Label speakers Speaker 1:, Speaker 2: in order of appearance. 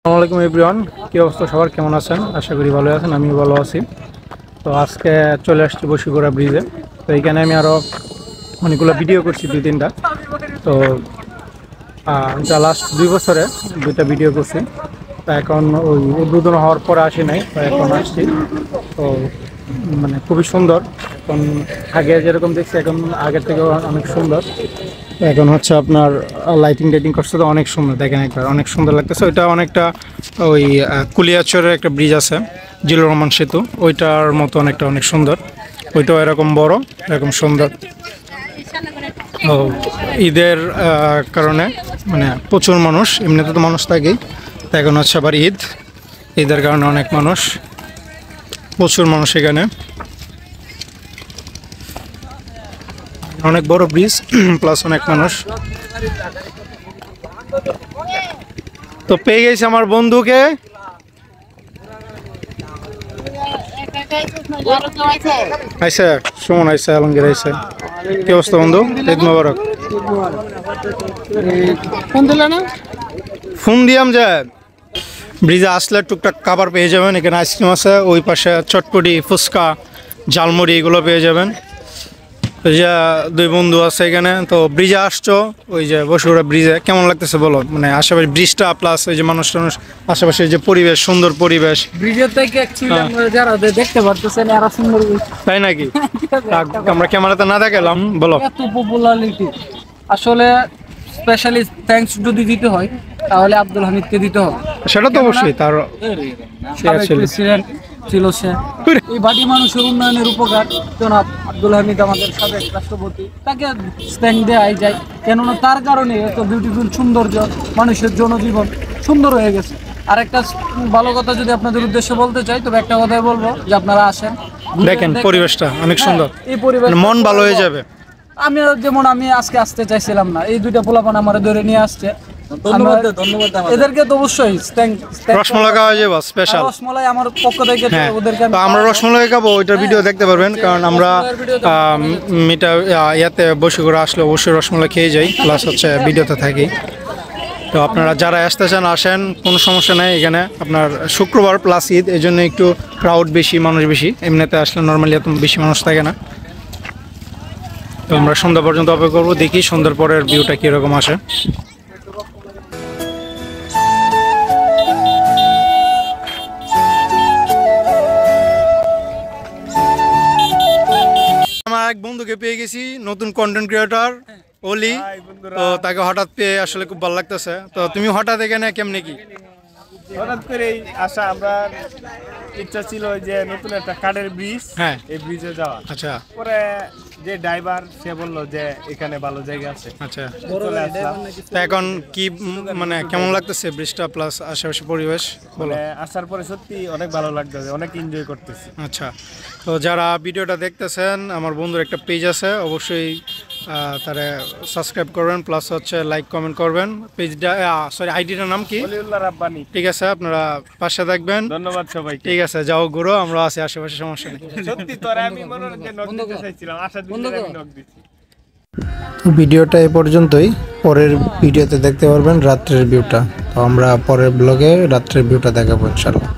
Speaker 1: আসসালামু আলাইকুম এভরিওয়ান, কি অবস্থা সবার, কেমন আছেন? আশা করি ভালো আছেন, আমিও ভালো আছি। তো আজকে চলে আসছি বশীকোড়া ব্রিজে। তো এইখানে আমি আরও অনেকগুলো ভিডিও করছি, 2-3টা। তো যা লাস্ট 2 বছরে 2টা ভিডিও করছি। তো এখন ওই উদ্বোধন হওয়ার পরে আসি নাই, তো এখন আসছি। তো মানে খুবই সুন্দর, এখন আগে যেরকম দেখছি এখন আগের থেকে অনেক সুন্দর। এখন হচ্ছে আপনার লাইটিং করছে, তো অনেক সুন্দর, দেখেন একবার, অনেক সুন্দর লাগতেছে। ওইটা অনেকটা ওই কুলিয়াচরের একটা ব্রিজ আছে, জিল্লুর রহমান সেতু, ওইটার মতো অনেক সুন্দর। ওইটাও এরকম বড়, এরকম সুন্দর। তো ঈদের কারণে মানে প্রচুর মানুষ, এমনিতে তো মানুষ থাকেই, তো এখন হচ্ছে আবার ঈদের কারণে অনেক মানুষ, প্রচুর মানুষ এখানে। অনেক বড় ব্রিজ প্লাস অনেক মানুষ। তো পেয়ে গেছি আমার বন্ধুকে। আইসা সুমন, আইসা আলমগীর, আইসা। কি অবস্থা বন্ধু? ঈদ মোবারক। ফোন দিয়াম যে ব্রিজে আসলে টুকটাক খাবার পেয়ে যাবেন। এখানে আইসক্রিম আছে, ওই পাশে চটপটি, ফুচকা, ঝালমুড়ি এগুলো পেয়ে যাবেন। ওই যে 2 বন্ধু আছে এখানে। তো ব্রিজে আসছো, ওই যে বশীকোড়া ব্রিজে কেমন লাগতেছে বলো? মানে আশেপাশে ব্রিজটা প্লাস ওই যে মানুষ আশেপাশে যে পরিবেশ, সুন্দর পরিবেশ।
Speaker 2: ব্রিজের থেকে অ্যাকচুয়ালি আমরা যারা দেখতে পারতেছেন এরা সুন্দর,
Speaker 1: তাই নাকি? আমরা ক্যামেরাতে না দেখালাম, বলো।
Speaker 2: এত পপুলারিটি আসলে স্পেশালি থ্যাঙ্কস যদি দিতে হয় তাহলে আব্দুল হামিদকে দিতে হবে।
Speaker 1: সেটা তো অবশ্যই, তার
Speaker 2: প্রেসিডেন্ট ছিল সে। এই বাড়ি মানুষের উন্নয়নের উপকার জনাব আব্দুল হামিদ, আমাদের সাবেক রাষ্ট্রপতি, তাকে থ্যাঙ্ক দেওয়াই যায়। কেননা তার কারণে এত বিউটিফুল সৌন্দর্য, মানুষের জনজীবন সুন্দর হয়ে গেছে। আর একটা ভালো কথা যদি আপনাদের উদ্দেশ্যে বলতে চাই, তবে একটা কথাই বলবো যে আপনারা আসেন,
Speaker 1: দেখেন পরিবেশটা অনেক সুন্দর,
Speaker 2: এই পরিবেশ
Speaker 1: মন ভালো হয়ে যাবে।
Speaker 2: আমি আজকে আসতে চাইছিলাম না, এই 2টা পোলাপান আমার ধরে নিয়ে আসছে। ধন্যবাদ এদেরকে তো অবশ্যই।
Speaker 1: রসমালাই খাওয়া যাবে স্পেশাল,
Speaker 2: রসমালাই আমার পক্ষ থেকে ওদেরকে।
Speaker 1: তো আমরা রসমালাই খাবো, ওইটার ভিডিও দেখতে পারবেন। কারণ আমরা ইয়াতে বশীকোড়া আসলে অবশ্যই রসমালাই খেয়ে যাই, প্লাস হচ্ছে ভিডিওতে থাকি। তো আপনারা যারা আসতে চান আসেন, কোনো সমস্যা নেই। এখানে আপনার শুক্রবার প্লাস ঈদ, এই জন্য একটু ক্রাউড বেশি, মানুষ বেশি। এমনিতে আসলে নর্মালি এত বেশি মানুষ থাকে না। তো আমরা সন্ধ্যা পর্যন্ত অপেক্ষা করবো, দেখি সন্ধ্যার পরের ভিউটা কীরকম আসে। আমার এক বন্ধুকে পেয়ে গেছি, নতুন কন্টেন্ট ক্রিয়েটর অলি। তো তাকে হঠাৎ পেয়ে আসলে খুব ভালো লাগতেছে। তো তুমি হঠাৎ এখানে কেমনে কি?
Speaker 3: হঠাৎ করেই আসা, আমরা ইচ্ছা ছিল যে নতুন একটা কাঠের ব্রিজ,
Speaker 1: হ্যাঁ,
Speaker 3: এই ব্রিজে যাওয়া।
Speaker 1: আচ্ছা,
Speaker 3: পরে যে ড্রাইভার সে বললো যে এখানে ভালো জায়গা আছে,
Speaker 1: আচ্ছা।
Speaker 3: চলে আসলাম।
Speaker 1: তো এখন কি মানে কেমন লাগতেছে ব্রিজটা প্লাস আশেপাশে পরিবেশ বলো?
Speaker 3: আসার পরে সত্যি অনেক ভালো লাগতেছে, অনেক এনজয় করতেছি।
Speaker 1: আচ্ছা, তো যারা ভিডিওটা দেখতেছেন, আমার বন্ধুর একটা পেজ আছে, অবশ্যই তারা সাবস্ক্রাইব করবেন, প্লাস হচ্ছে লাইক কমেন্ট করবেন। পেজটা আইডিটার নাম কি?
Speaker 3: ওলিউল্লাহ রাব্বানি।
Speaker 1: ঠিক আছে, আপনারা পাশে থাকবেন।
Speaker 3: ধন্যবাদ সবাইকে।
Speaker 1: ঠিক আছে, যাও ঘুরো, আমরা আছি আশেপাশে, সমস্যা নেই।
Speaker 3: সত্যি তোরে আমি মনোরঞ্জন নক দিতে চাইছিলাম, আসার দিন আমি নক দিছি।
Speaker 1: ভিডিওটা এই পর্যন্তই। পরের ভিডিওতে দেখতে পারবেন রাত্রের ভিউটা। তো আমরা পরের ব্লগে রাত্রের ভিউটা দেখাবো ইনশাআল্লাহ।